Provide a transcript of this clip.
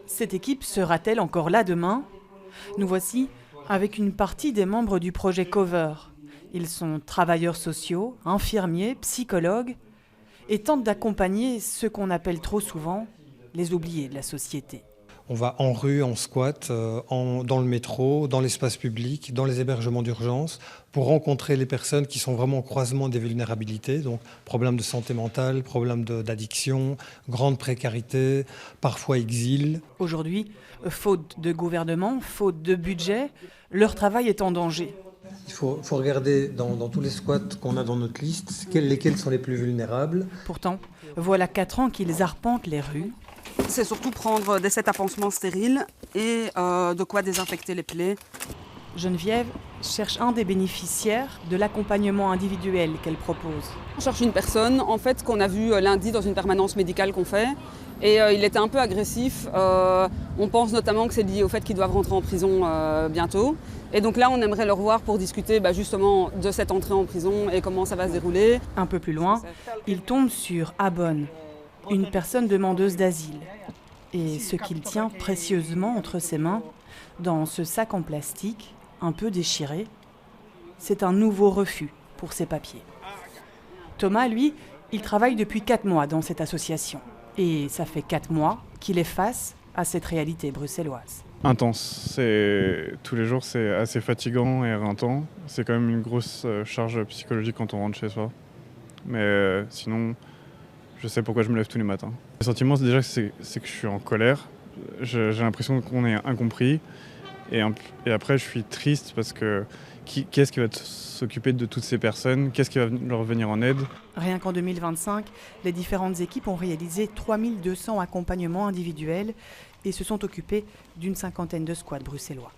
Cette équipe sera-t-elle encore là demain? Nous voici avec une partie des membres du projet Cover. Ils sont travailleurs sociaux, infirmiers, psychologues et tentent d'accompagner ceux qu'on appelle trop souvent les oubliés de la société. On va en rue, en squat, dans le métro, dans l'espace public, dans les hébergements d'urgence, pour rencontrer les personnes qui sont vraiment au croisement des vulnérabilités, donc problèmes de santé mentale, problèmes d'addiction, grande précarité, parfois exil. Aujourd'hui, faute de gouvernement, faute de budget, leur travail est en danger. Il faut regarder dans tous les squats qu'on a dans notre liste, lesquels sont les plus vulnérables. Pourtant, voilà 4 ans qu'ils arpentent les rues. C'est surtout prendre des sets à pansements stériles et de quoi désinfecter les plaies. Geneviève cherche un des bénéficiaires de l'accompagnement individuel qu'elle propose. On cherche une personne en fait, qu'on a vue lundi dans une permanence médicale qu'on fait. Et il était un peu agressif. On pense notamment que c'est lié au fait qu'ils doivent rentrer en prison bientôt. Et donc là, on aimerait le revoir pour discuter justement de cette entrée en prison et comment ça va se dérouler. Un peu plus loin, il tombe sur Abonne, une personne demandeuse d'asile. Et ce qu'il tient précieusement entre ses mains, dans ce sac en plastique, un peu déchiré, c'est un nouveau refus pour ses papiers. Thomas, lui, il travaille depuis 4 mois dans cette association. Et ça fait 4 mois qu'il est face à cette réalité bruxelloise. Intense. Tous les jours, c'est assez fatigant et éreintant. C'est quand même une grosse charge psychologique quand on rentre chez soi. Mais sinon, je sais pourquoi je me lève tous les matins. Le sentiment, c'est déjà que je suis en colère. J'ai l'impression qu'on est incompris. Et après, je suis triste parce que qui est-ce qui va s'occuper de toutes ces personnes? Qu'est-ce qui va leur venir en aide? Rien qu'en 2025, les différentes équipes ont réalisé 3200 accompagnements individuels et se sont occupées d'une 50aine de squats bruxellois.